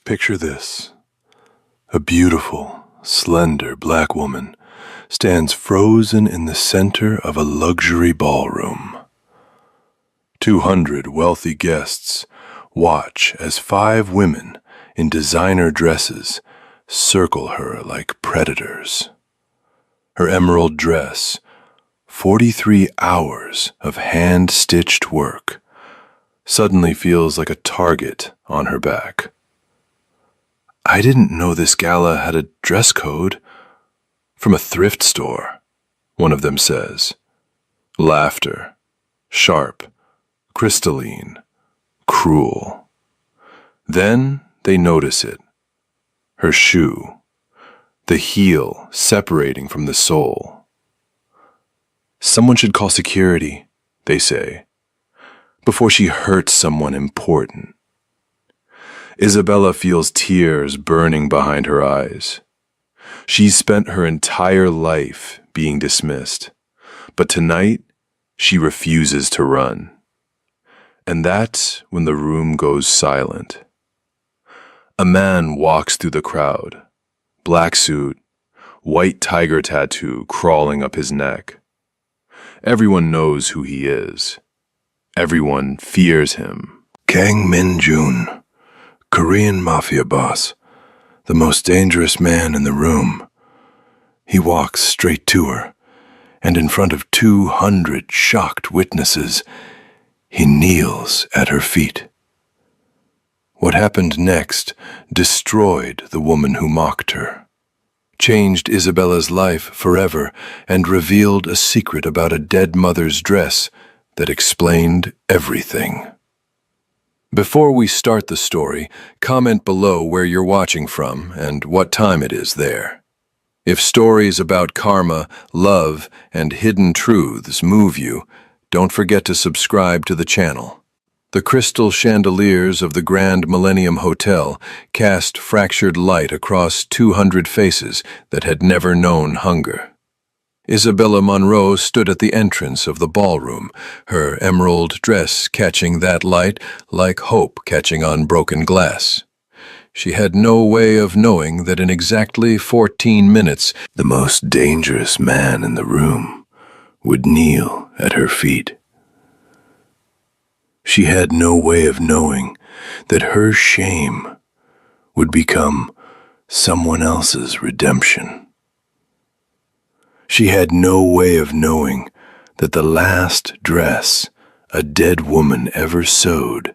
Picture this. A beautiful, slender black woman stands frozen in the center of a luxury ballroom. 200 wealthy guests watch as 5 women in designer dresses circle her like predators. Her emerald dress, 43 hours of hand-stitched work, suddenly feels like a target on her back. I didn't know this gala had a dress code. From a thrift store, one of them says. Laughter, sharp, crystalline, cruel. Then they notice it. Her shoe, the heel separating from the sole. Someone should call security, they say, before she hurts someone important. Isabella feels tears burning behind her eyes. She's spent her entire life being dismissed, but tonight she refuses to run. And that's when the room goes silent. A man walks through the crowd, black suit, white tiger tattoo crawling up his neck. Everyone knows who he is. Everyone fears him. Kang Min-jun, Korean Mafia boss, the most dangerous man in the room. He walks straight to her, and in front of 200 shocked witnesses, he kneels at her feet. What happened next destroyed the woman who mocked her, changed Isabella's life forever, and revealed a secret about a dead mother's dress that explained everything. Before we start the story, comment below where you're watching from and what time it is there. If stories about karma, love, and hidden truths move you, don't forget to subscribe to the channel. The crystal chandeliers of the Grand Millennium Hotel cast fractured light across 200 faces that had never known hunger. Isabella Monroe stood at the entrance of the ballroom, her emerald dress catching that light like hope catching on broken glass. She had no way of knowing that in exactly 14 minutes, the most dangerous man in the room would kneel at her feet. She had no way of knowing that her shame would become someone else's redemption. She had no way of knowing that the last dress a dead woman ever sewed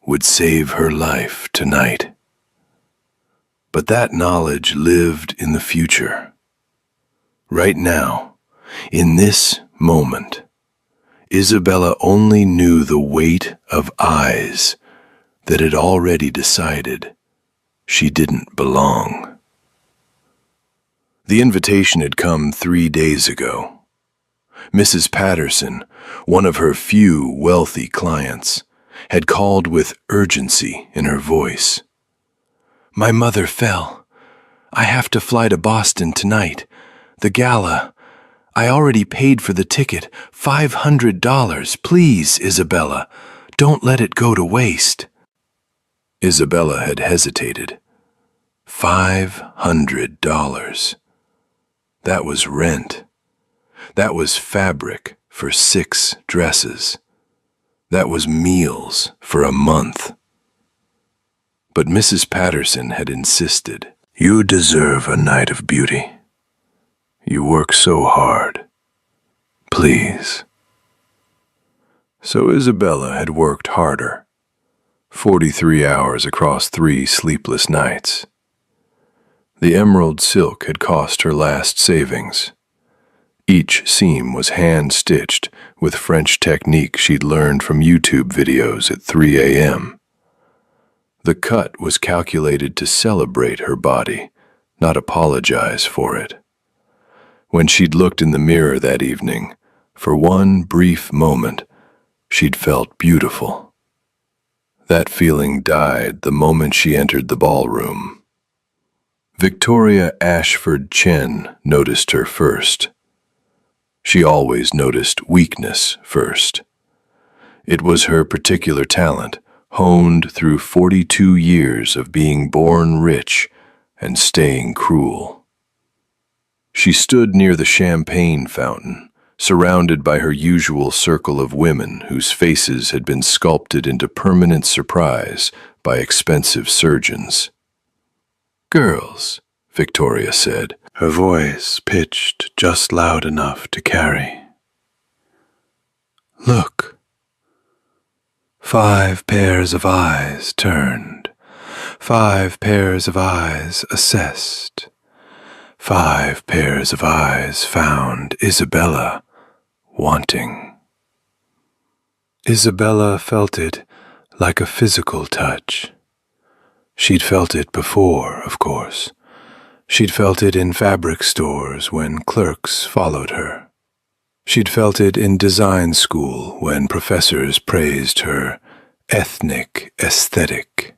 would save her life tonight. But that knowledge lived in the future. Right now, in this moment, Isabella only knew the weight of eyes that had already decided she didn't belong. The invitation had come 3 days ago. Mrs. Patterson, one of her few wealthy clients, had called with urgency in her voice. "My mother fell. I have to fly to Boston tonight. The gala. I already paid for the ticket, $500. Please, Isabella, don't let it go to waste." Isabella had hesitated. $500. That was rent. That was fabric for 6 dresses. That was meals for a month. But Mrs. Patterson had insisted. "You deserve a night of beauty. You work so hard. Please." So Isabella had worked harder. 43 hours across 3 sleepless nights. The emerald silk had cost her last savings. Each seam was hand-stitched with French technique she'd learned from YouTube videos at 3 a.m. The cut was calculated to celebrate her body, not apologize for it. When she'd looked in the mirror that evening, for one brief moment, she'd felt beautiful. That feeling died the moment she entered the ballroom. Victoria Ashford Chen noticed her first. She always noticed weakness first. It was her particular talent, honed through 42 years of being born rich and staying cruel. She stood near the champagne fountain, surrounded by her usual circle of women whose faces had been sculpted into permanent surprise by expensive surgeons. "Girls," Victoria said, her voice pitched just loud enough to carry. "Look." 5 pairs of eyes turned. 5 pairs of eyes assessed. 5 pairs of eyes found Isabella wanting. Isabella felt it like a physical touch. She'd felt it before, of course. She'd felt it in fabric stores when clerks followed her. She'd felt it in design school when professors praised her ethnic aesthetic.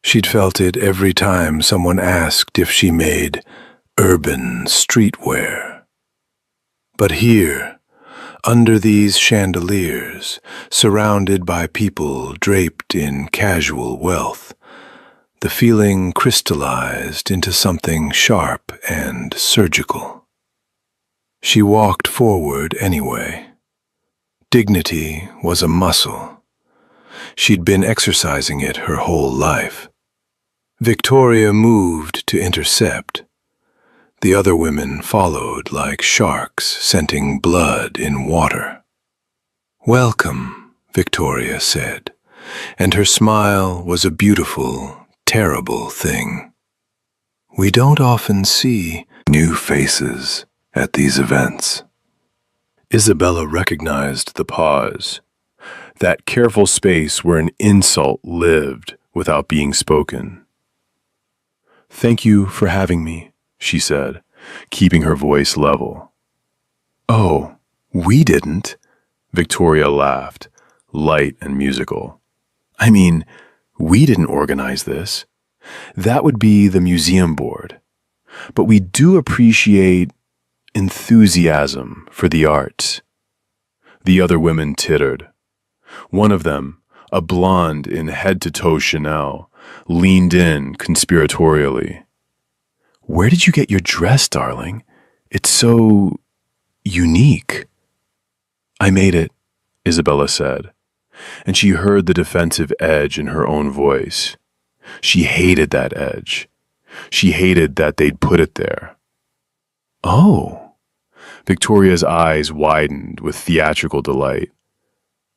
She'd felt it every time someone asked if she made urban streetwear. But here, under these chandeliers, surrounded by people draped in casual wealth, the feeling crystallized into something sharp and surgical. She walked forward anyway. Dignity was a muscle. She'd been exercising it her whole life. Victoria moved to intercept. The other women followed like sharks scenting blood in water. "Welcome," Victoria said, and her smile was a beautiful, terrible thing. We don't often see new faces at these events. Isabella recognized the pause, that careful space where an insult lived without being spoken. "Thank you for having me," she said, keeping her voice level. "Oh, we didn't," Victoria laughed, light and musical. "I mean, we didn't organize this. That would be the museum board. But we do appreciate enthusiasm for the arts." The other women tittered. One of them, a blonde in head-to-toe Chanel, leaned in conspiratorially. "Where did you get your dress, darling? It's so unique." "I made it," Isabella said, and she heard the defensive edge in her own voice. She hated that edge. She hated that they'd put it there. "Oh." Victoria's eyes widened with theatrical delight.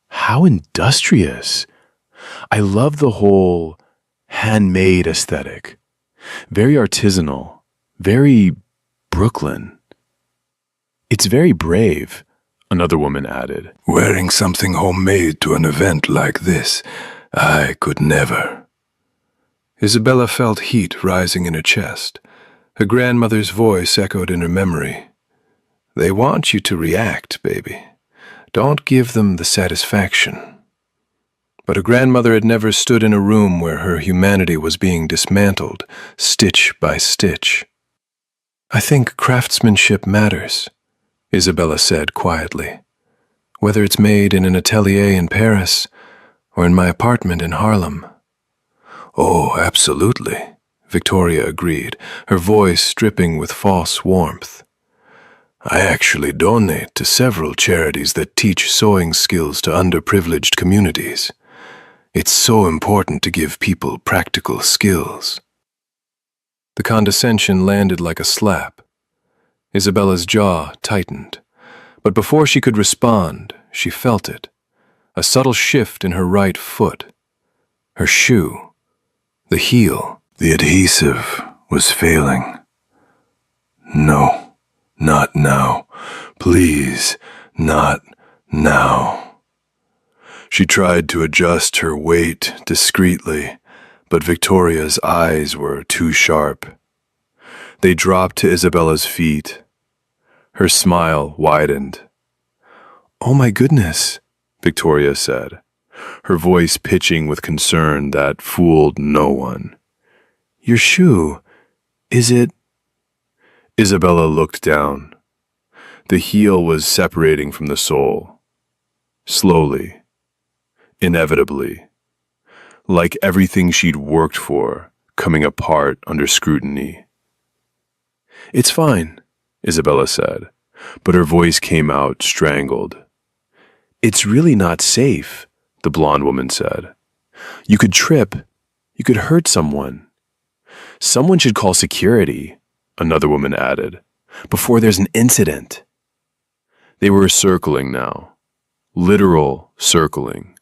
"How industrious. I love the whole handmade aesthetic. Very artisanal, very Brooklyn." "It's very brave," another woman added. "Wearing something homemade to an event like this, I could never." Isabella felt heat rising in her chest. Her grandmother's voice echoed in her memory. "They want you to react, baby. Don't give them the satisfaction." But her grandmother had never stood in a room where her humanity was being dismantled, stitch by stitch. "I think craftsmanship matters," Isabella said quietly. "Whether it's made in an atelier in Paris or in my apartment in Harlem." "Oh, absolutely," Victoria agreed, her voice dripping with false warmth. "I actually donate to several charities that teach sewing skills to underprivileged communities. It's so important to give people practical skills." The condescension landed like a slap. Isabella's jaw tightened, but before she could respond, she felt it. A subtle shift in her right foot. Her shoe. The heel. The adhesive was failing. "No, not now. Please, not now." She tried to adjust her weight discreetly, but Victoria's eyes were too sharp. They dropped to Isabella's feet. Her smile widened. "Oh my goodness," Victoria said, her voice pitching with concern that fooled no one. "Your shoe, is it—" Isabella looked down. The heel was separating from the sole. Slowly. Inevitably. like everything she'd worked for coming apart under scrutiny. "It's fine," Isabella said, but her voice came out strangled. "It's really not safe," the blonde woman said. "You could trip. You could hurt someone." "Someone should call security," another woman added, "before there's an incident." They were circling now. Literal circling.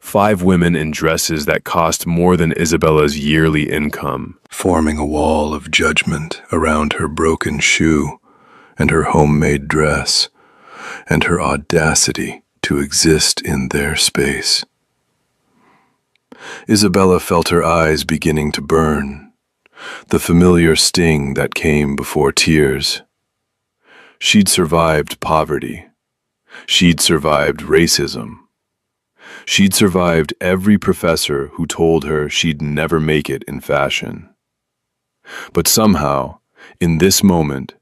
5 women in dresses that cost more than Isabella's yearly income, forming a wall of judgment around her broken shoe and her homemade dress, and her audacity to exist in their space. Isabella felt her eyes beginning to burn, the familiar sting that came before tears. She'd survived poverty. She'd survived racism. She'd survived every professor who told her she'd never make it in fashion. But somehow, in this moment,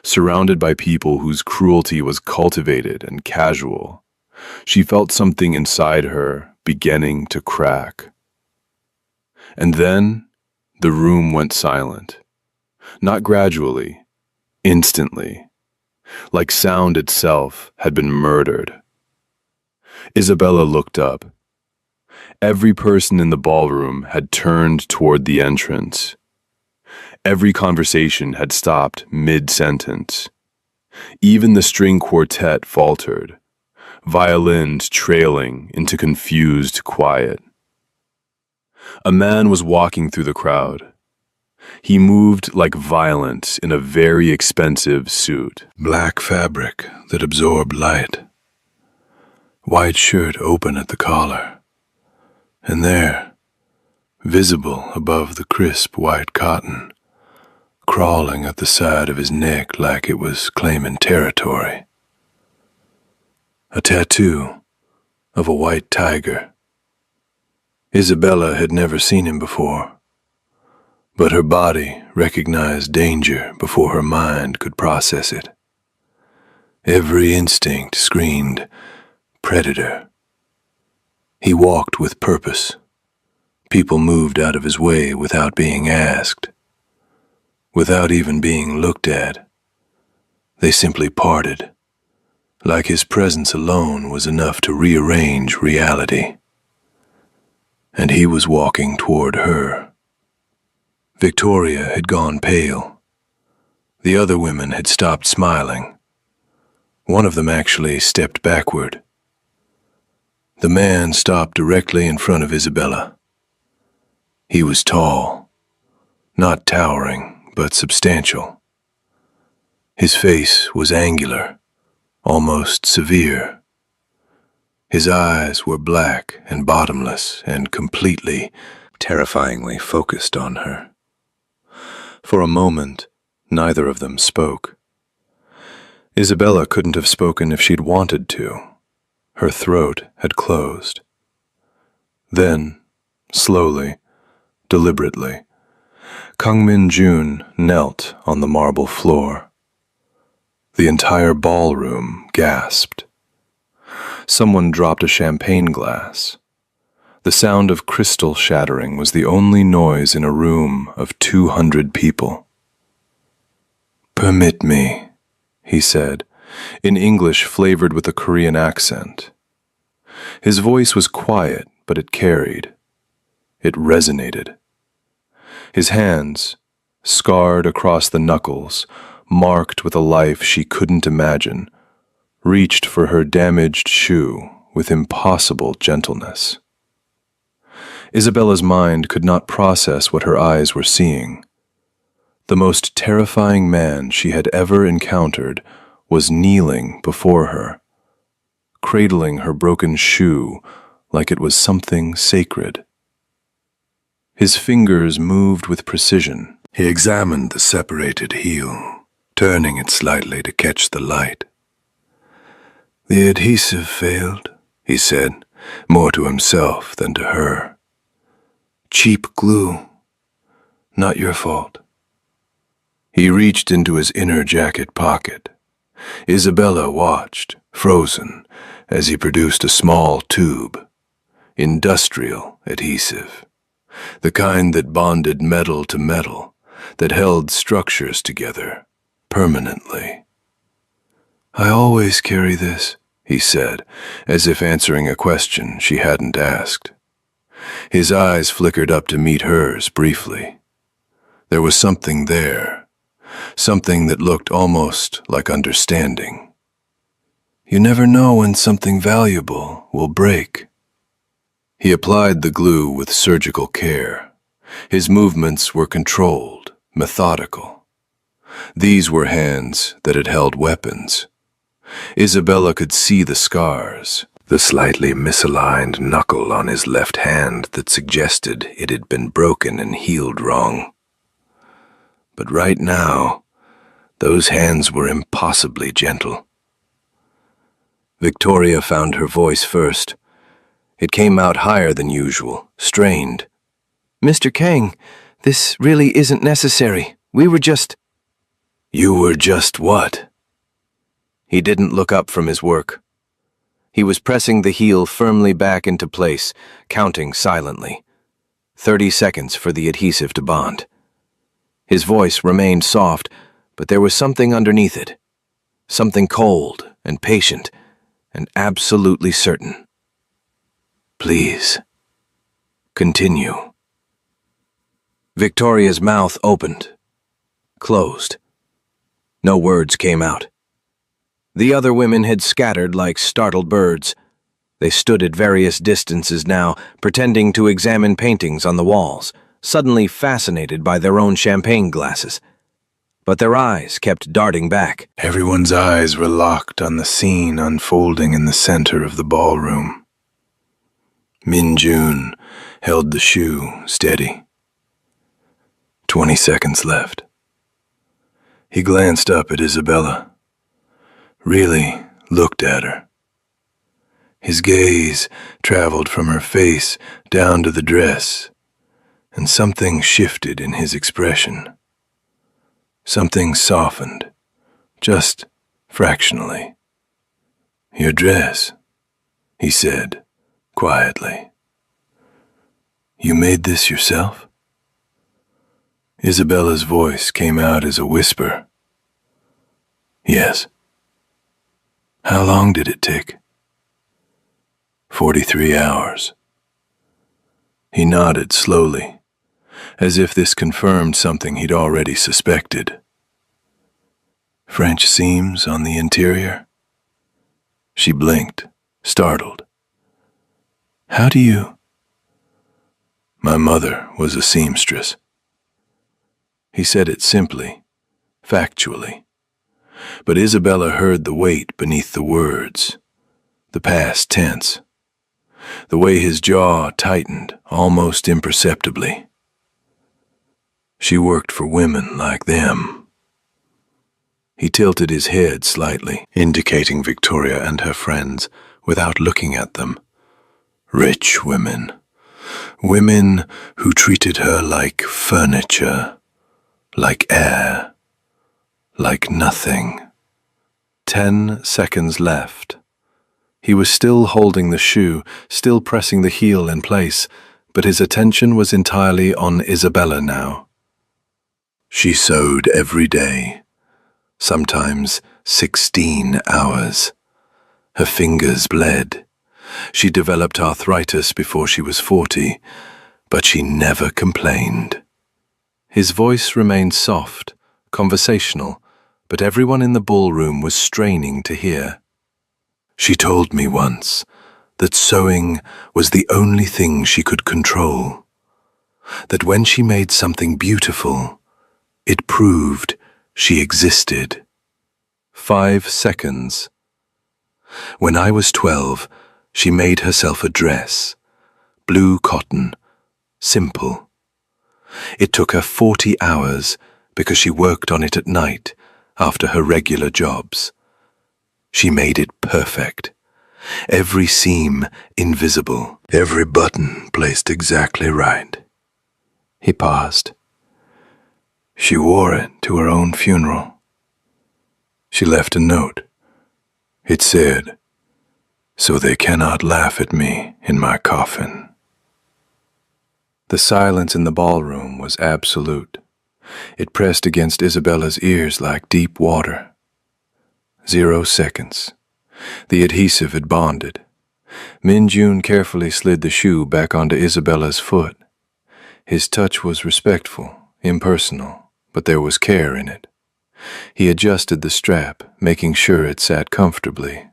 surrounded by people whose cruelty was cultivated and casual, she felt something inside her beginning to crack. And then, the room went silent. Not gradually, instantly, like sound itself had been murdered. Isabella looked up. Every person in the ballroom had turned toward the entrance. Every conversation had stopped mid-sentence. Even the string quartet faltered, violins trailing into confused quiet. A man was walking through the crowd. He moved like violence in a very expensive suit. Black fabric that absorbed light. White shirt open at the collar. And there, visible above the crisp white cotton, crawling at the side of his neck like it was claiming territory, a tattoo of a white tiger. Isabella had never seen him before, but her body recognized danger before her mind could process it. Every instinct screamed, "Predator." He walked with purpose. People moved out of his way without being asked, without even being looked at. They simply parted, like his presence alone was enough to rearrange reality. And he was walking toward her. Victoria had gone pale. The other women had stopped smiling. One of them actually stepped backward. The man stopped directly in front of Isabella. He was tall, not towering, but substantial. His face was angular, almost severe. His eyes were black and bottomless and completely, terrifyingly focused on her. For a moment, neither of them spoke. Isabella couldn't have spoken if she'd wanted to. Her throat had closed. Then, slowly, deliberately, Kang Min-jun knelt on the marble floor. The entire ballroom gasped. Someone dropped a champagne glass. The sound of crystal shattering was the only noise in a room of 200 people. "Permit me," he said, in English flavored with a Korean accent. His voice was quiet, but it carried. It resonated. His hands, scarred across the knuckles, marked with a life she couldn't imagine, reached for her damaged shoe with impossible gentleness. Isabella's mind could not process what her eyes were seeing. The most terrifying man she had ever encountered was kneeling before her, cradling her broken shoe like it was something sacred. His fingers moved with precision. He examined the separated heel, turning it slightly to catch the light. "The adhesive failed," he said, more to himself than to her. "Cheap glue. Not your fault." He reached into his inner jacket pocket. Isabella watched, frozen, as he produced a small tube. industrial adhesive, the kind that bonded metal to metal, that held structures together permanently. "I always carry this," he said, as if answering a question she hadn't asked. His eyes flickered up to meet hers briefly. There was something there, something that looked almost like understanding. "You never know when something valuable will break." He applied the glue with surgical care. His movements were controlled, methodical. These were hands that had held weapons. Isabella could see the scars, the slightly misaligned knuckle on his left hand that suggested it had been broken and healed wrong. But right now, those hands were impossibly gentle. Victoria found her voice first. It came out higher than usual, strained. "Mr. Kang, this really isn't necessary. We were just—" "You were just what?" He didn't look up from his work. He was pressing the heel firmly back into place, counting silently. 30 seconds for the adhesive to bond. His voice remained soft, but there was something underneath it. Something cold and patient and absolutely certain. "Please, continue." Victoria's mouth opened, closed. No words came out. The other women had scattered like startled birds. They stood at various distances now, pretending to examine paintings on the walls, suddenly fascinated by their own champagne glasses. But their eyes kept darting back. Everyone's eyes were locked on the scene unfolding in the center of the ballroom. Min Jun held the shoe steady. 20 seconds left. He glanced up at Isabella, really looked at her. His gaze traveled from her face down to the dress, and something shifted in his expression. Something softened, just fractionally. "Your dress," he said, quietly. "You made this yourself?" Isabella's voice came out as a whisper. "Yes." "How long did it take?" 43 hours. He nodded slowly, as if this confirmed something he'd already suspected. "French seams on the interior?" She blinked, startled. "How do you—" "My mother was a seamstress." He said it simply, factually. But Isabella heard the weight beneath the words, the past tense, the way his jaw tightened almost imperceptibly. She worked for women like them. He tilted his head slightly, indicating Victoria and her friends without looking at them. Rich women. Women who treated her like furniture, like air, like nothing. 10 seconds left. He was still holding the shoe, still pressing the heel in place, but his attention was entirely on Isabella now. She sewed every day, sometimes 16 hours. Her fingers bled. She developed arthritis before she was 40, but she never complained. His voice remained soft, conversational, but everyone in the ballroom was straining to hear. She told me once that sewing was the only thing she could control, that when she made something beautiful, it proved she existed. 5 seconds. When I was 12, she made herself a dress, blue cotton, simple. It took her 40 hours because she worked on it at night after her regular jobs. She made it perfect. Every seam invisible, every button placed exactly right. He paused. She wore it to her own funeral. She left a note. It said, so they cannot laugh at me in my coffin. The silence in the ballroom was absolute. It pressed against Isabella's ears like deep water. 0 seconds. The adhesive had bonded. Min-jun carefully slid the shoe back onto Isabella's foot. His touch was respectful, impersonal, but there was care in it. He adjusted the strap, making sure it sat comfortably.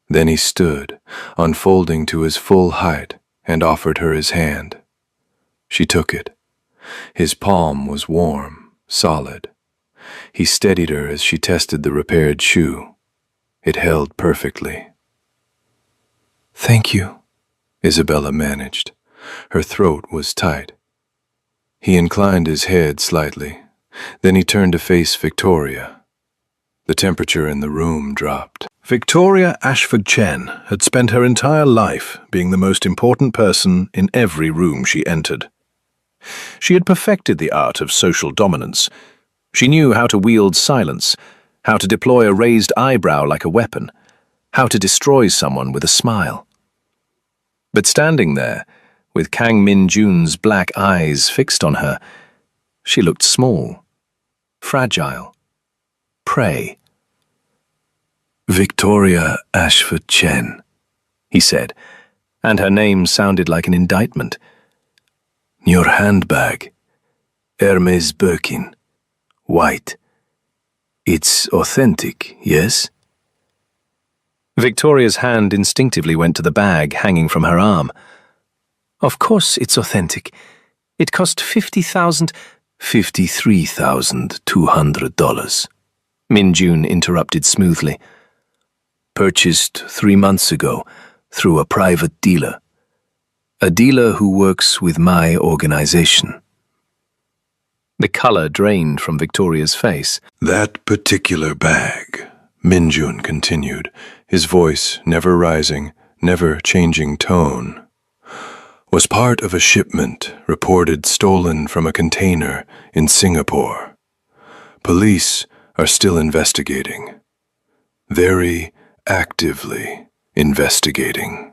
Then he stood, unfolding to his full height, and offered her his hand. She took it. His palm was warm, solid. He steadied her as she tested the repaired shoe. It held perfectly. Thank you, Isabella managed. Her throat was tight. He inclined his head slightly. Then he turned to face Victoria. The temperature in the room dropped. Victoria Ashford Chen had spent her entire life being the most important person in every room she entered. She had perfected the art of social dominance. She knew how to wield silence, how to deploy a raised eyebrow like a weapon, how to destroy someone with a smile. But standing there, with Kang Min-jun's black eyes fixed on her, she looked small, fragile, prey. Victoria Ashford Chen, he said, and her name sounded like an indictment. Your handbag, Hermes Birkin, white. It's authentic, yes? Victoria's hand instinctively went to the bag hanging from her arm. Of course it's authentic. It cost $53,200. Min-jun interrupted smoothly. Purchased 3 months ago through a private dealer. A dealer who works with my organization. The color drained from Victoria's face. That particular bag, Min-jun continued, his voice never rising, never changing tone, was part of a shipment reported stolen from a container in Singapore. Police are still investigating. Very actively investigating.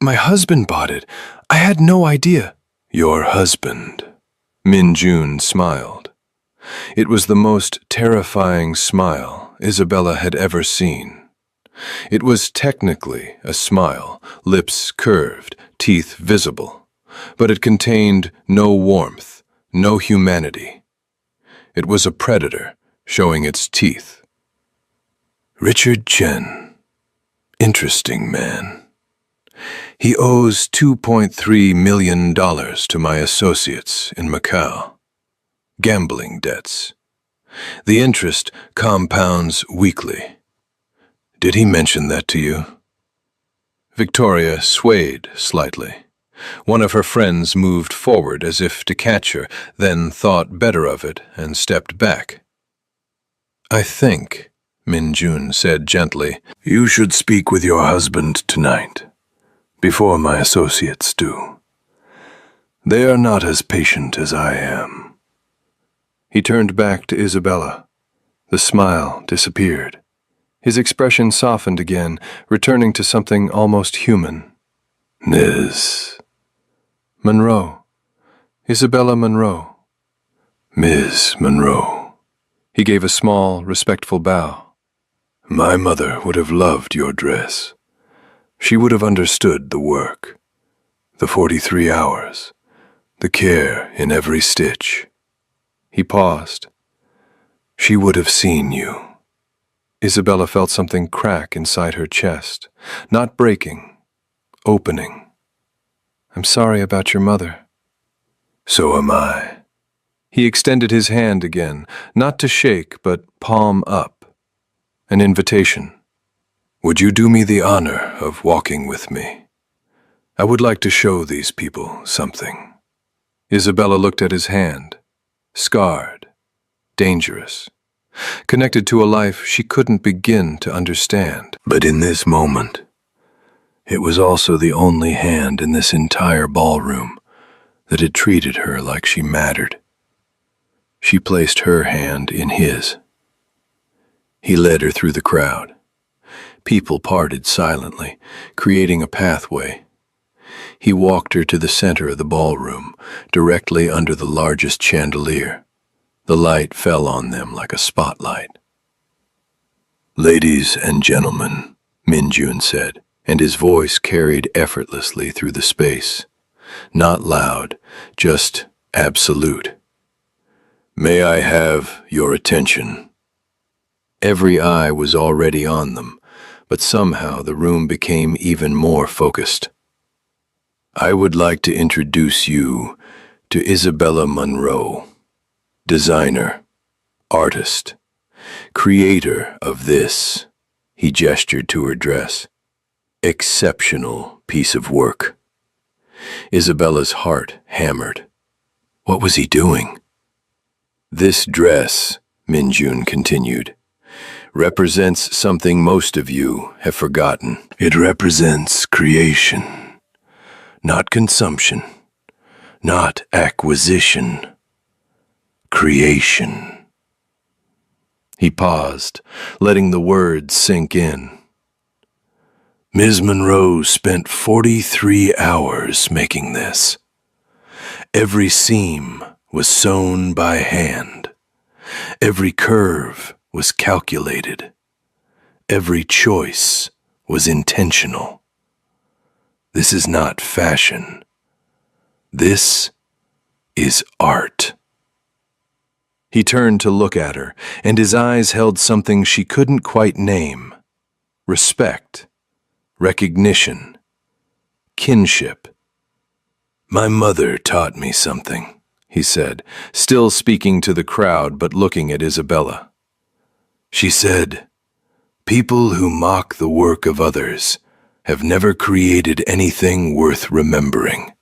My husband bought it. I had no idea. Your husband. Min-jun smiled. It was the most terrifying smile Isabella had ever seen. It was technically a smile, lips curved, teeth visible, but it contained no warmth, no humanity. It was a predator showing its teeth. Richard Chen. Interesting man. He owes $2.3 million to my associates in Macau. Gambling debts. The interest compounds weekly. Did he mention that to you? Victoria swayed slightly. One of her friends moved forward as if to catch her, then thought better of it and stepped back. I think, Min-jun said gently, you should speak with your husband tonight, before my associates do. They are not as patient as I am. He turned back to Isabella. The smile disappeared. His expression softened again, returning to something almost human. Ms. Monroe. Isabella Monroe. Ms. Monroe. He gave a small, respectful bow. My mother would have loved your dress. She would have understood the work, the 43 hours, the care in every stitch. He paused. She would have seen you. Isabella felt something crack inside her chest, not breaking, opening. I'm sorry about your mother. So am I. He extended his hand again, not to shake, but palm up. An invitation. Would you do me the honor of walking with me? I would like to show these people something. Isabella looked at his hand. Scarred. Dangerous. Connected to a life she couldn't begin to understand. But in this moment, it was also the only hand in this entire ballroom that had treated her like she mattered. She placed her hand in his. He led her through the crowd. People parted silently, creating a pathway. He walked her to the center of the ballroom, directly under the largest chandelier. The light fell on them like a spotlight. "Ladies and gentlemen," Minjun said, and his voice carried effortlessly through the space. Not loud, just absolute. "May I have your attention?" Every eye was already on them, but somehow the room became even more focused. "I would like to introduce you to Isabella Monroe, designer, artist, creator of this," he gestured to her dress, "exceptional piece of work." Isabella's heart hammered. What was he doing? "This dress," Minjun continued, "represents something most of you have forgotten. It represents creation, not consumption, not acquisition, creation." He paused, letting the words sink in. "Ms. Monroe spent 43 hours making this. Every seam was sewn by hand. Every curve was calculated. Every choice was intentional. This is not fashion. This is art." He turned to look at her, and his eyes held something she couldn't quite name. Respect, recognition, kinship. "My mother taught me something," he said, still speaking to the crowd but looking at Isabella. "She said, 'People who mock the work of others have never created anything worth remembering.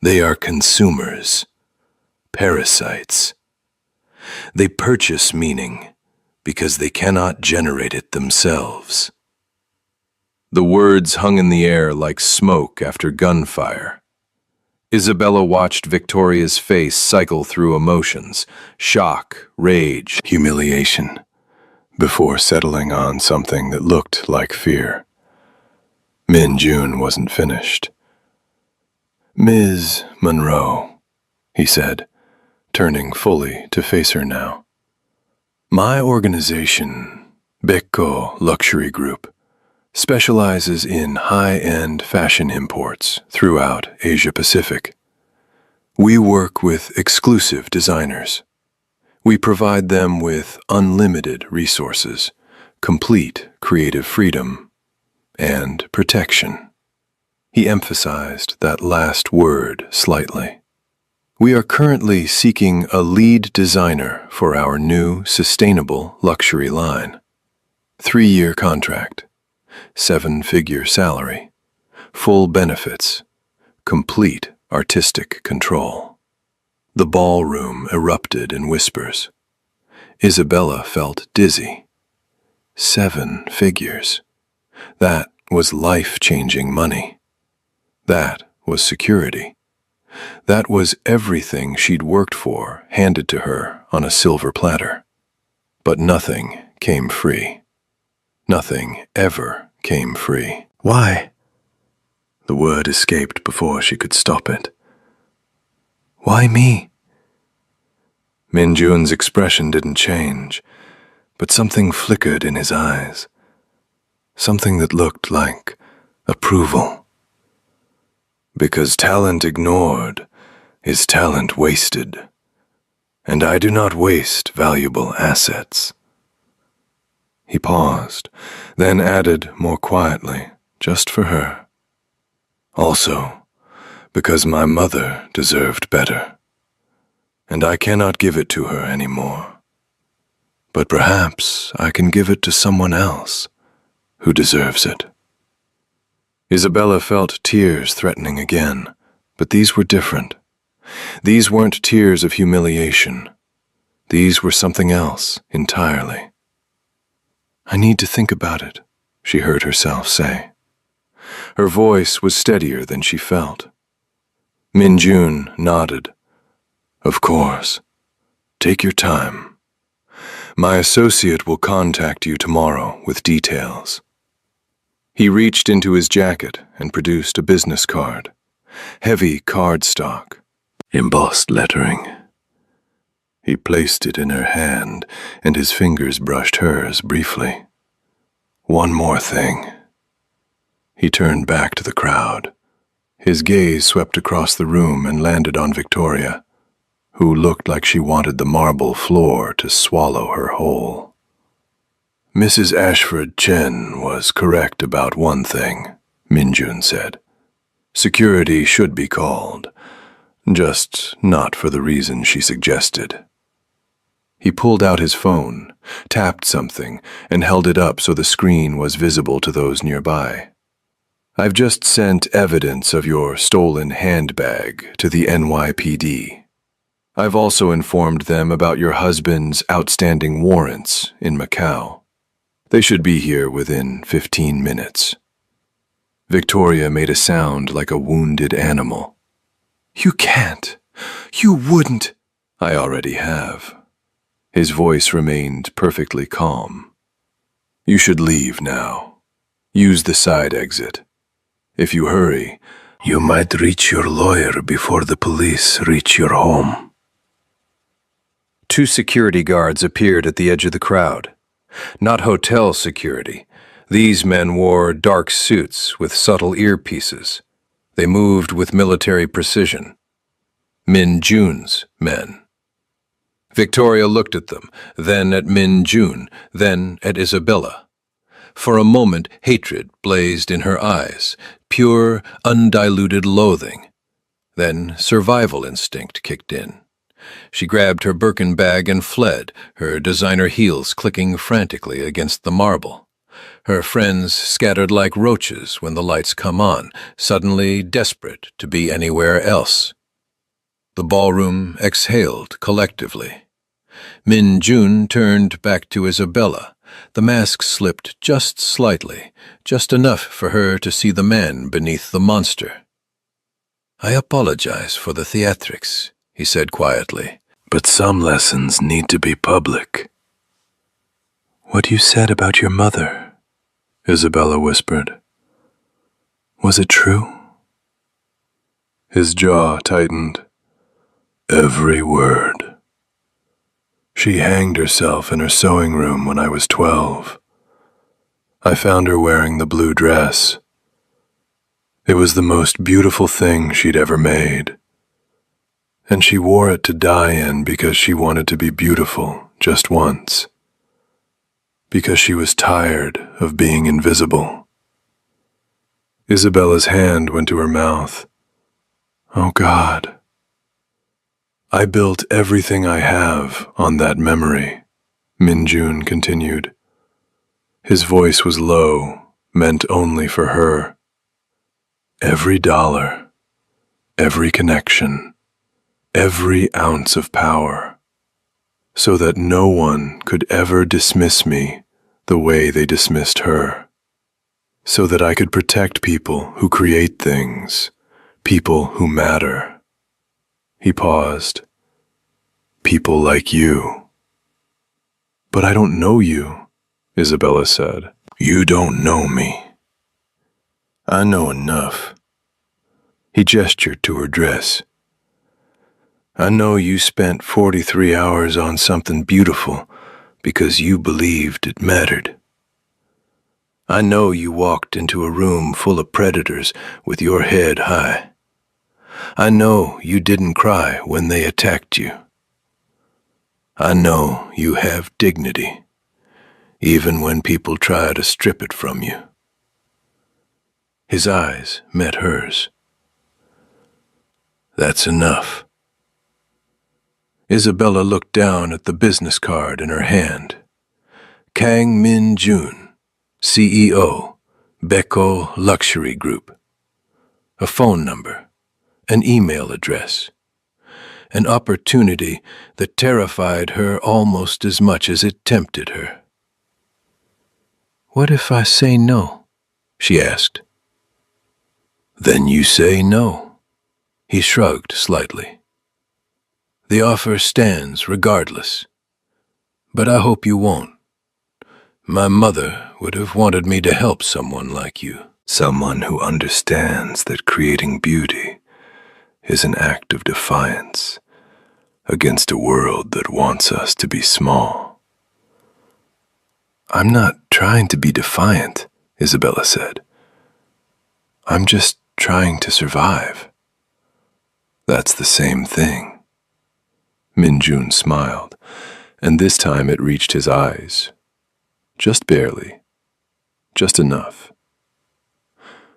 They are consumers, parasites. They purchase meaning because they cannot generate it themselves.'" The words hung in the air like smoke after gunfire. Isabella watched Victoria's face cycle through emotions, shock, rage, humiliation, before settling on something that looked like fear. Minjun wasn't finished. "Ms. Monroe," he said, turning fully to face her now. "My organization, Beko Luxury Group, specializes in high-end fashion imports throughout Asia-Pacific. We work with exclusive designers. We provide them with unlimited resources, complete creative freedom, and protection." He emphasized that last word slightly. "We are currently seeking a lead designer for our new sustainable luxury line. 3-year contract. 7-figure salary, full benefits, complete artistic control." The ballroom erupted in whispers. Isabella felt dizzy. 7 figures. That was life-changing money. That was security. That was everything she'd worked for handed to her on a silver platter. But nothing came free. Nothing ever came free. "Why?" The word escaped before she could stop it. "Why me?" Minjun's expression didn't change, but something flickered in his eyes. Something that looked like approval. "Because talent ignored is talent wasted, and I do not waste valuable assets." He paused, then added more quietly, just for her. "Also, because my mother deserved better, and I cannot give it to her anymore. But perhaps I can give it to someone else who deserves it." Isabella felt tears threatening again, but these were different. These weren't tears of humiliation. These were something else entirely. "I need to think about it," she heard herself say. Her voice was steadier than she felt. Minjun nodded. "Of course. Take your time. My associate will contact you tomorrow with details. He reached into his jacket and produced a business card. Heavy cardstock, embossed lettering. He placed it in her hand, and his fingers brushed hers briefly. One more thing. He turned back to the crowd. His gaze swept across the room and landed on Victoria, who looked like she wanted the marble floor to swallow her whole. Mrs. Ashford Chen was correct about one thing, Minjun said. Security should be called, just not for the reason she suggested. He pulled out his phone, tapped something, and held it up so the screen was visible to those nearby. I've just sent evidence of your stolen handbag to the NYPD. I've also informed them about your husband's outstanding warrants in Macau. They should be here within 15 minutes. Victoria made a sound like a wounded animal. You can't. You wouldn't. I already have. His voice remained perfectly calm. You should leave now. Use the side exit. If you hurry, you might reach your lawyer before the police reach your home. 2 security guards appeared at the edge of the crowd. Not hotel security. These men wore dark suits with subtle earpieces. They moved with military precision. Min Jun's men. Victoria looked at them, then at Min Jun, then at Isabella. For a moment, hatred blazed in her eyes, pure, undiluted loathing. Then survival instinct kicked in. She grabbed her Birkin bag and fled, her designer heels clicking frantically against the marble. Her friends scattered like roaches when the lights come on, suddenly desperate to be anywhere else. The ballroom exhaled collectively. Min Jun turned back to Isabella. The mask slipped just slightly, just enough for her to see the man beneath the monster. I apologize for the theatrics, he said quietly, but some lessons need to be public. What you said about your mother, Isabella whispered. Was it true? His jaw tightened. Every word. She hanged herself in her sewing room when I was 12. I found her wearing the blue dress. It was the most beautiful thing she'd ever made. And she wore it to die in because she wanted to be beautiful just once. Because she was tired of being invisible. Isabella's hand went to her mouth. Oh God. I built everything I have on that memory, Min Jun continued. His voice was low, meant only for her. Every dollar, every connection, every ounce of power, so that no one could ever dismiss me the way they dismissed her, so that I could protect people who create things, people who matter. He paused. People like you. But I don't know you, Isabella said. You don't know me. I know enough. He gestured to her dress. I know you spent 43 hours on something beautiful because you believed it mattered. I know you walked into a room full of predators with your head high. I know you didn't cry when they attacked you. I know you have dignity, even when people try to strip it from you. His eyes met hers. That's enough. Isabella looked down at the business card in her hand. Kang Min Jun, CEO, Beko Luxury Group. A phone number. An email address, an opportunity that terrified her almost as much as it tempted her. What if I say no? She asked. Then you say no. He shrugged slightly. The offer stands regardless. But I hope you won't. My mother would have wanted me to help someone like you. Someone who understands that creating beauty is an act of defiance against a world that wants us to be small. I'm not trying to be defiant, Isabella said. I'm just trying to survive. That's the same thing. Min-jun smiled, and this time it reached his eyes. Just barely. Just enough.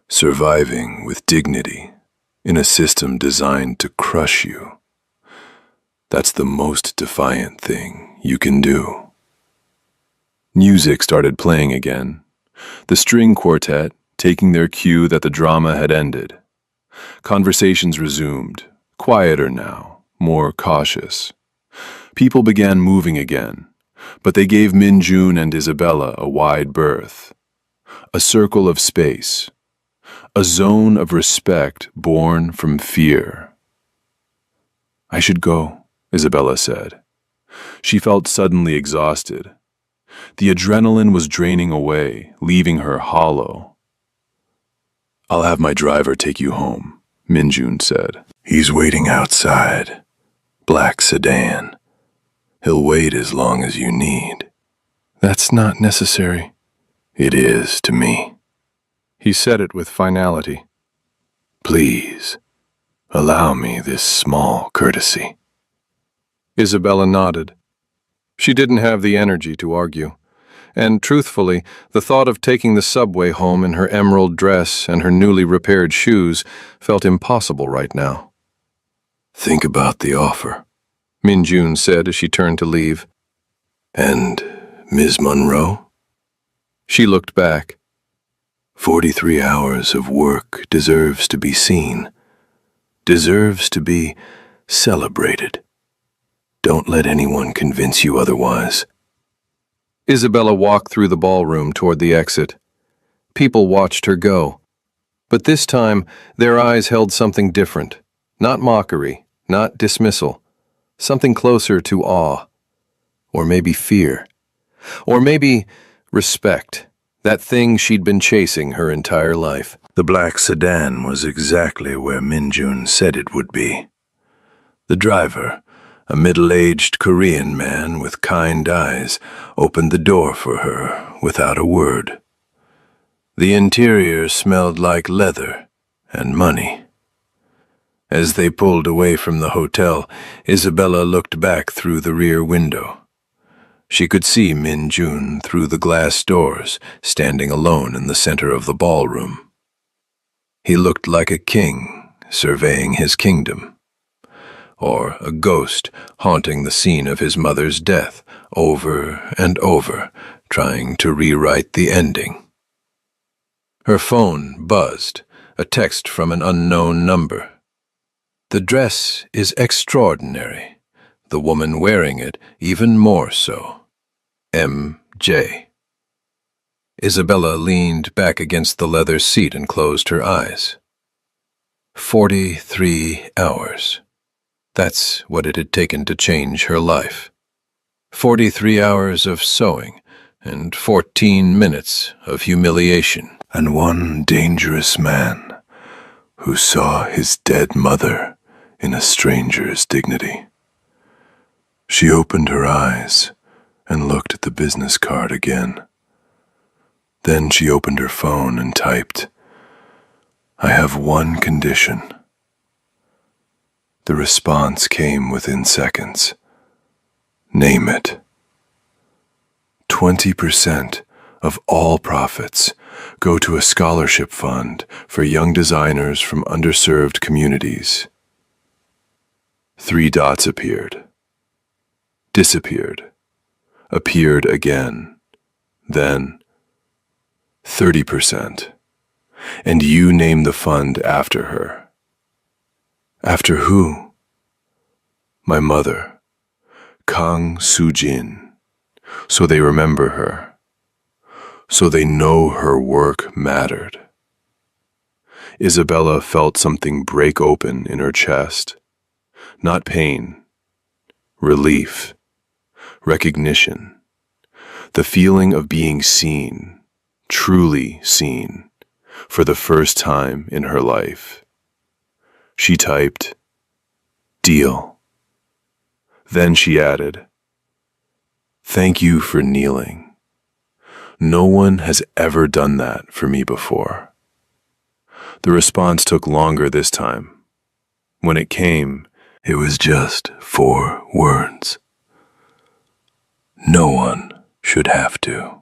Surviving with dignity in a system designed to crush you. That's the most defiant thing you can do. Music started playing again. The string quartet taking their cue that the drama had ended. Conversations resumed, quieter now, more cautious. People began moving again, but they gave Min-jun and Isabella a wide berth. A circle of space. A zone of respect born from fear. I should go, Isabella said. She felt suddenly exhausted. The adrenaline was draining away, leaving her hollow. I'll have my driver take you home, Min-jun said. He's waiting outside. Black sedan. He'll wait as long as you need. That's not necessary. It is to me. He said it with finality. Please, allow me this small courtesy. Isabella nodded. She didn't have the energy to argue. And truthfully, the thought of taking the subway home in her emerald dress and her newly repaired shoes felt impossible right now. Think about the offer, Min-jun said as she turned to leave. And Ms. Monroe? She looked back. 43 hours of work deserves to be seen, deserves to be celebrated. Don't let anyone convince you otherwise. Isabella walked through the ballroom toward the exit. People watched her go. But this time, their eyes held something different. Not mockery, not dismissal. Something closer to awe. Or maybe fear. Or maybe respect. That thing she'd been chasing her entire life. The black sedan was exactly where Min-jun said it would be. The driver, a middle-aged Korean man with kind eyes, opened the door for her without a word. The interior smelled like leather and money. As they pulled away from the hotel, Isabella looked back through the rear window. She could see Min-jun through the glass doors, standing alone in the center of the ballroom. He looked like a king surveying his kingdom, or a ghost haunting the scene of his mother's death over and over, trying to rewrite the ending. Her phone buzzed, a text from an unknown number. The dress is extraordinary, the woman wearing it even more so. M.J. Isabella leaned back against the leather seat and closed her eyes. 43 hours. That's what it had taken to change her life. 43 hours of sewing and 14 minutes of humiliation. And one dangerous man who saw his dead mother in a stranger's dignity. She opened her eyes and looked at the business card again. Then she opened her phone and typed, "I have one condition." The response came within seconds. Name it. 20% of all profits go to a scholarship fund for young designers from underserved communities. 3 dots appeared. Disappeared. Appeared again. Then 30%. And you name the fund after her. After who? My mother, Kang Soo-jin. So they remember her. So they know her work mattered. Isabella felt something break open in her chest. Not pain. Relief. recognition, the feeling of being seen, truly seen, for the first time in her life. She typed, "Deal." Then she added, "Thank you for kneeling. No one has ever done that for me before." The response took longer this time. When it came, It was just 4 words. No one should have to.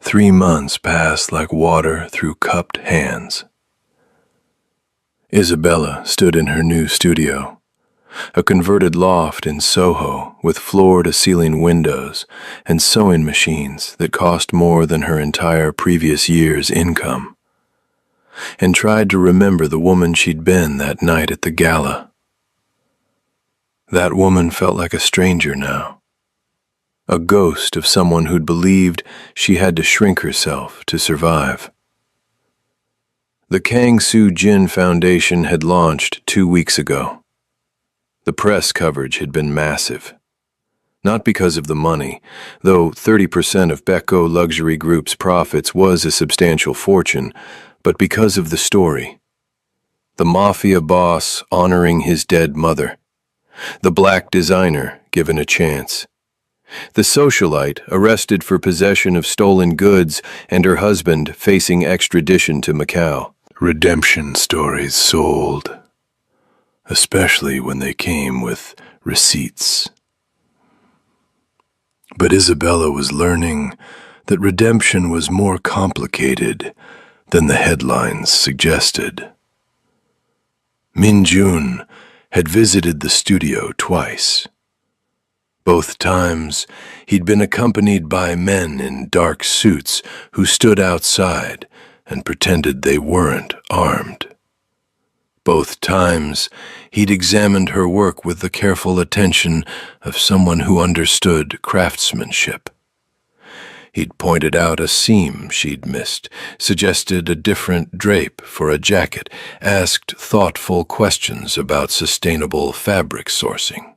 3 months passed like water through cupped hands. Isabella stood in her new studio, a converted loft in Soho with floor-to-ceiling windows and sewing machines that cost more than her entire previous year's income, and tried to remember the woman she'd been that night at the gala. That woman felt like a stranger now, a ghost of someone who'd believed she had to shrink herself to survive. The Kang Soo Jin Foundation had launched 2 weeks ago. The press coverage had been massive. Not because of the money, though 30% of Beko Luxury Group's profits was a substantial fortune, but because of the story. The Mafia boss honoring his dead mother. The black designer given a chance. The socialite arrested for possession of stolen goods and her husband facing extradition to Macau. Redemption stories sold, especially when they came with receipts. But Isabella was learning that redemption was more complicated than the headlines suggested. Min Jun had visited the studio twice. Both times, he'd been accompanied by men in dark suits who stood outside and pretended they weren't armed. Both times, he'd examined her work with the careful attention of someone who understood craftsmanship. He'd pointed out a seam she'd missed, suggested a different drape for a jacket, asked thoughtful questions about sustainable fabric sourcing.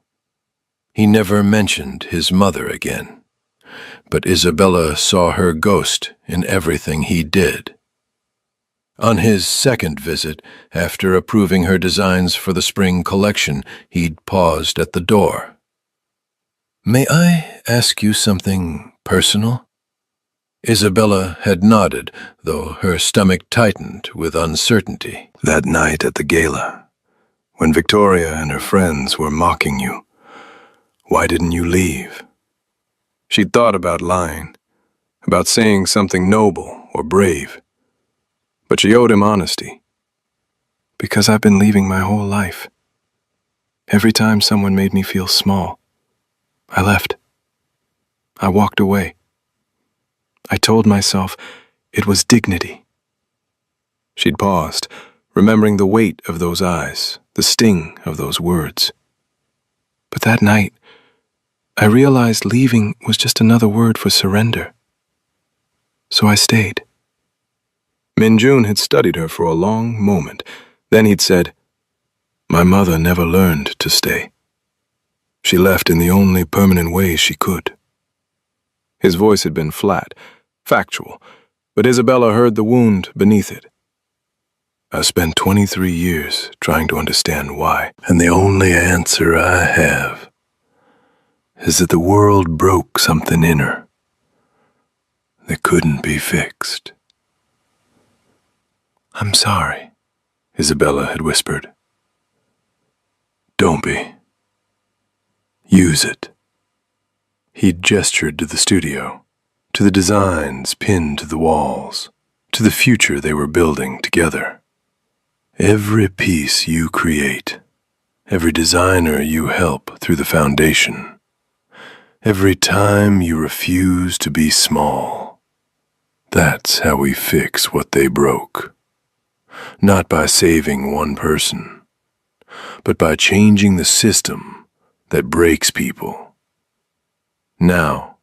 He never mentioned his mother again, but Isabella saw her ghost in everything he did. On his second visit, after approving her designs for the spring collection, he'd paused at the door. "May I ask you something personal?" Isabella had nodded, though her stomach tightened with uncertainty. "That night at the gala, when Victoria and her friends were mocking you, why didn't you leave?" She'd thought about lying, about saying something noble or brave. But she owed him honesty. "Because I've been leaving my whole life. Every time someone made me feel small, I left. I walked away. I told myself it was dignity." She'd paused, remembering the weight of those eyes, the sting of those words. But that night, I realized leaving was just another word for surrender. So I stayed. Min Jun had studied her for a long moment. Then he'd said, "My mother never learned to stay. She left in the only permanent way she could." His voice had been flat, factual, but Isabella heard the wound beneath it. "I spent 23 years trying to understand why, and the only answer I have is that the world broke something in her that couldn't be fixed." "I'm sorry," Isabella had whispered. "Don't be. Use it." He'd gestured to the studio, to the designs pinned to the walls, to the future they were building together. Every piece you create, every designer you help through the foundation, every time you refuse to be small, that's how we fix what they broke. Not by saving one person, but by changing the system that breaks people. Now,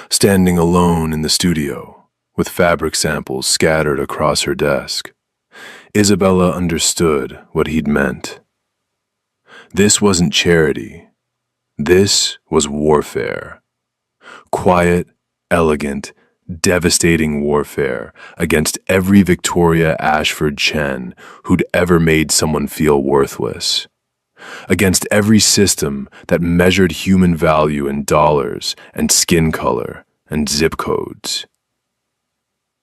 standing alone in the studio, with fabric samples scattered across her desk, Isabella understood what he'd meant. This wasn't charity. This was warfare. Quiet, elegant, devastating warfare against every Victoria Ashford Chen who'd ever made someone feel worthless. Against every system that measured human value in dollars and skin color and zip codes.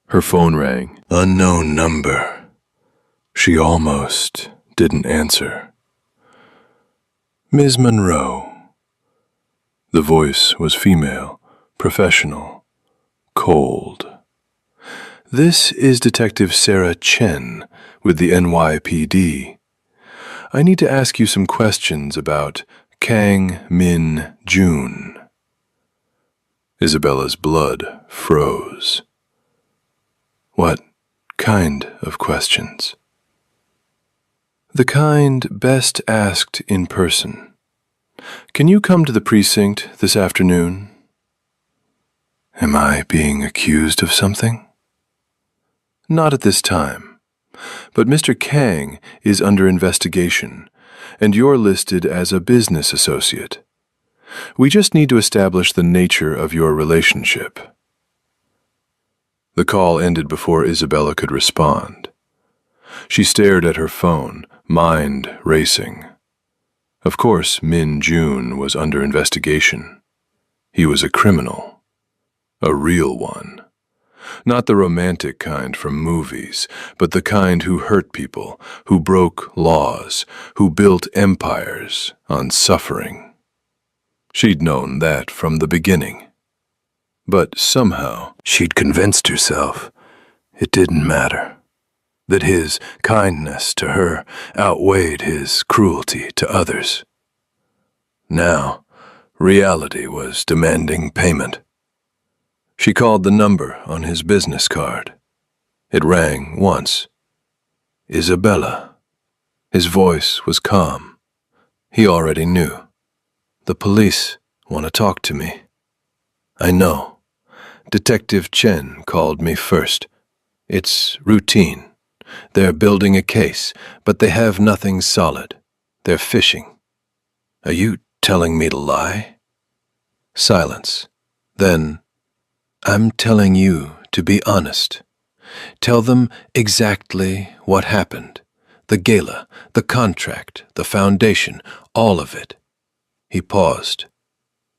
Her phone rang. Unknown number. She almost didn't answer. Ms. Monroe. The voice was female, professional, cold. This is Detective Sarah Chen with the NYPD. I need to ask you some questions about Kang Min Jun. Isabella's blood froze. What kind of questions? The kind best asked in person. Can you come to the precinct this afternoon? Am I being accused of something? Not at this time. But Mr. Kang is under investigation, and you're listed as a business associate. We just need to establish the nature of your relationship. The call ended before Isabella could respond. She stared at her phone, mind racing. Of course, Min Jun was under investigation. He was a criminal. A real one. Not the romantic kind from movies, but the kind who hurt people, who broke laws, who built empires on suffering. She'd known that from the beginning. But somehow she'd convinced herself it didn't matter, that his kindness to her outweighed his cruelty to others. Now, reality was demanding payment. She called the number on his business card. It rang once. Isabella. His voice was calm. He already knew. The police want to talk to me. I know. Detective Chen called me first. It's routine. They're building a case, but they have nothing solid. They're fishing. Are you telling me to lie? Silence. Then, I'm telling you to be honest. Tell them exactly what happened. The gala, the contract, the foundation, all of it. He paused.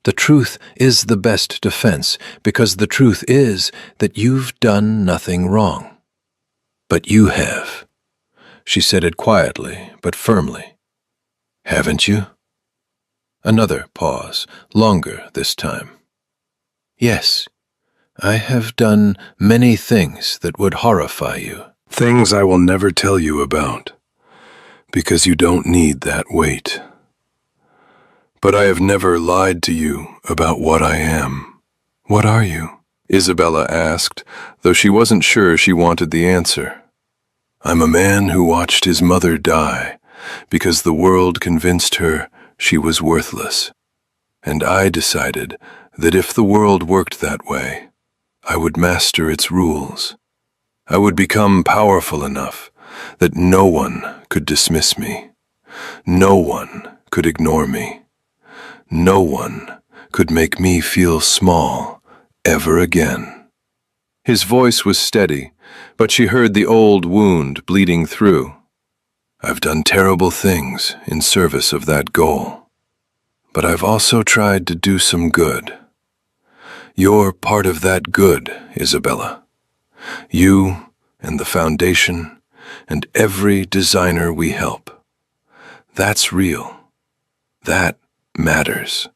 The truth is the best defense, because the truth is that you've done nothing wrong. But you have. She said it quietly, but firmly. Haven't you? Another pause, longer this time. Yes. I have done many things that would horrify you. Things I will never tell you about, because you don't need that weight. But I have never lied to you about what I am. What are you? Isabella asked, though she wasn't sure she wanted the answer. I'm a man who watched his mother die, because the world convinced her she was worthless. And I decided that if the world worked that way, I would master its rules. I would become powerful enough that no one could dismiss me. No one could ignore me. No one could make me feel small ever again. His voice was steady, but she heard the old wound bleeding through. I've done terrible things in service of that goal. But I've also tried to do some good. You're part of that good, Isabella. You and the foundation and every designer we help. That's real. That matters.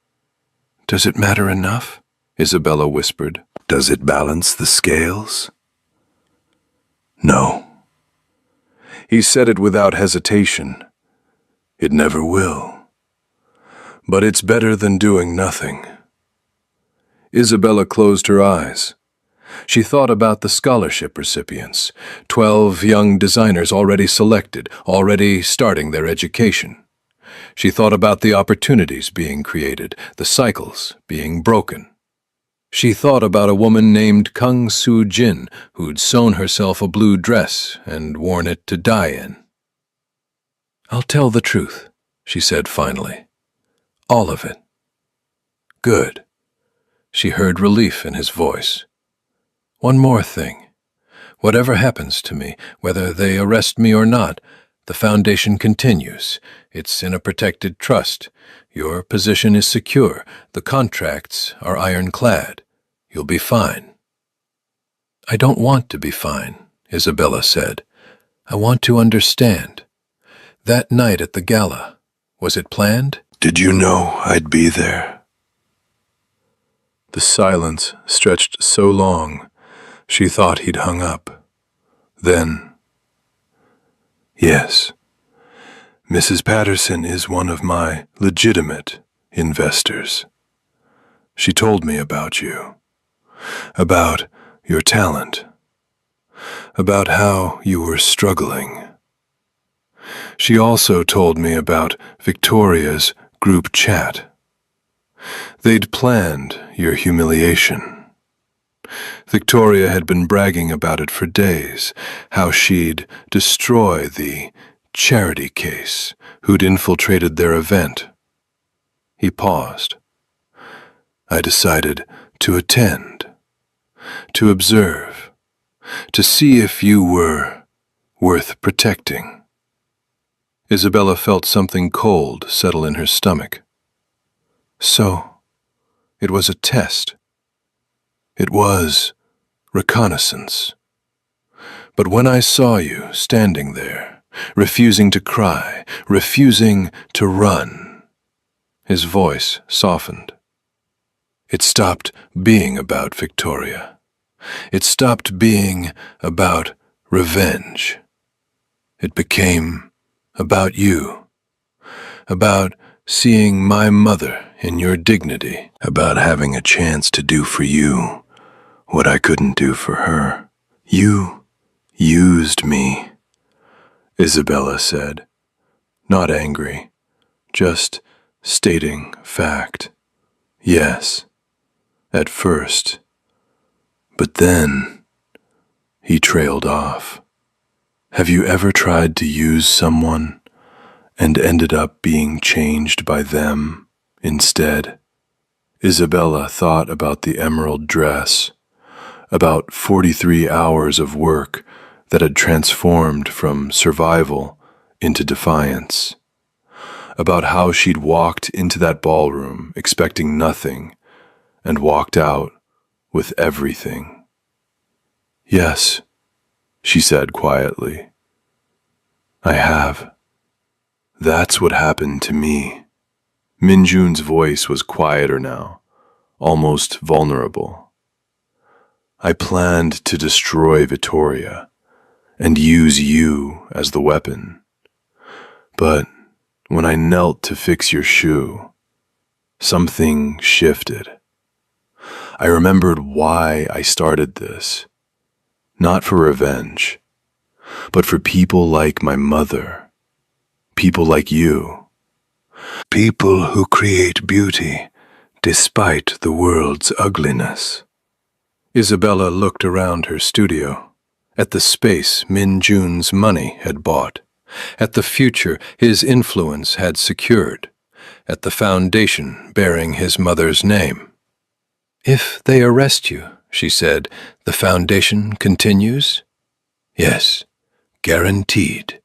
Does it matter enough? Isabella whispered. Does it balance the scales? No. He said it without hesitation. It never will. But it's better than doing nothing. Isabella closed her eyes. She thought about the scholarship recipients, 12 young designers already selected, already starting their education. She thought about the opportunities being created, the cycles being broken. She thought about a woman named Kang Soo Jin who'd sewn herself a blue dress and worn it to die in. I'll tell the truth, she said finally. All of it. Good. She heard relief in his voice. One more thing. Whatever happens to me, whether they arrest me or not, the foundation continues. It's in a protected trust. Your position is secure. The contracts are ironclad. You'll be fine. I don't want to be fine, Isabella said. I want to understand. That night at the gala, was it planned? Did you know I'd be there? The silence stretched so long, she thought he'd hung up. Then, Yes. Mrs. Patterson is one of my legitimate investors. She told me about you, about your talent, about how you were struggling. She also told me about Victoria's group chat. They'd planned your humiliation. Victoria had been bragging about it for days, how she'd destroy the charity case who'd infiltrated their event. He paused. I decided to attend, to observe, to see if you were worth protecting. Isabella felt something cold settle in her stomach. So, it was a test. It was reconnaissance. But when I saw you standing there, refusing to cry, refusing to run, his voice softened. It stopped being about Victoria. It stopped being about revenge. It became about you, about seeing my mother in your dignity, about having a chance to do for you what I couldn't do for her. You used me, Isabella said, not angry, just stating fact. Yes, at first. But then, he trailed off. Have you ever tried to use someone and ended up being changed by them instead? Isabella thought about the emerald dress, about 43 hours of work that had transformed from survival into defiance, about how she'd walked into that ballroom expecting nothing and walked out with everything. Yes, she said quietly. I have. That's what happened to me. Minjun's voice was quieter now, almost vulnerable. I planned to destroy Vittoria and use you as the weapon. But when I knelt to fix your shoe, something shifted. I remembered why I started this. Not for revenge, but for people like my mother, people like you. People who create beauty despite the world's ugliness. Isabella looked around her studio, at the space Minjun's money had bought, at the future his influence had secured, at the foundation bearing his mother's name. If they arrest you, she said, the foundation continues? Yes, guaranteed.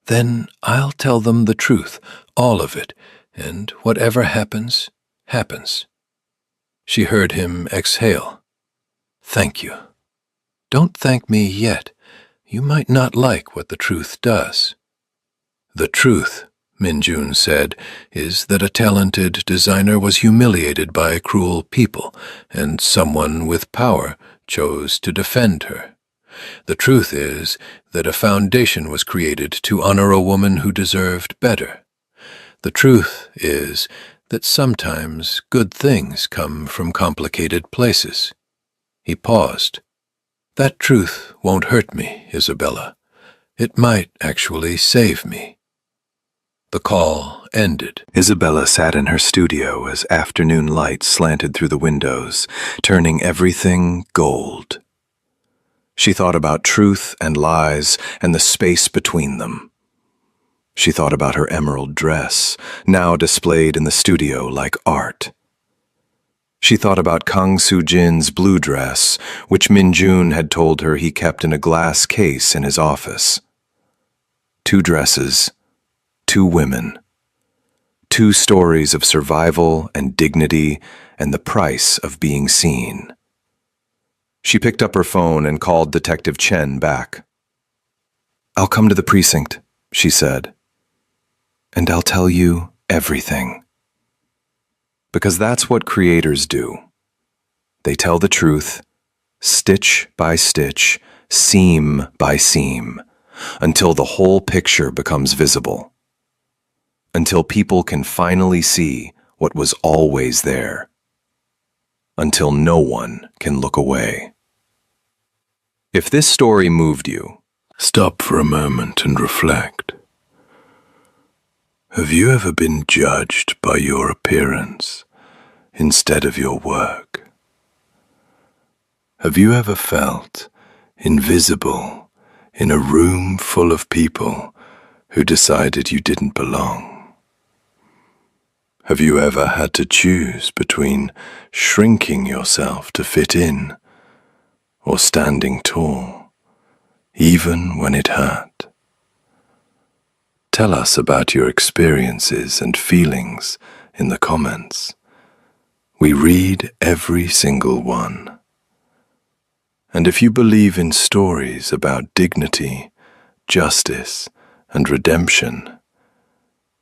Then I'll tell them the truth, all of it, and whatever happens, happens. She heard him exhale. Thank you. Don't thank me yet. You might not like what the truth does. The truth, Minjun said, is that a talented designer was humiliated by cruel people, and someone with power chose to defend her. The truth is that a foundation was created to honor a woman who deserved better. The truth is that sometimes good things come from complicated places. He paused. That truth won't hurt me, Isabella. It might actually save me. The call ended. Isabella sat in her studio as afternoon light slanted through the windows, turning everything gold. She thought about truth and lies and the space between them. She thought about her emerald dress, now displayed in the studio like art. She thought about Kang Soo-jin's blue dress, which Min-jun had told her he kept in a glass case in his office. 2 dresses, 2 women, 2 stories of survival and dignity and the price of being seen. She picked up her phone and called Detective Chen back. "I'll come to the precinct," she said, "and I'll tell you everything." Because that's what creators do. They tell the truth, stitch by stitch, seam by seam, until the whole picture becomes visible. Until people can finally see what was always there. Until no one can look away. If this story moved you, Stop for a moment and reflect. Have you ever been judged by your appearance instead of your work? Have you ever felt invisible in a room full of people who decided you didn't belong? Have you ever had to choose between shrinking yourself to fit in or standing tall, even when it hurt? Tell us about your experiences and feelings in the comments. We read every single one. And if you believe in stories about dignity, justice, and redemption,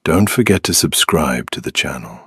don't forget to subscribe to the channel.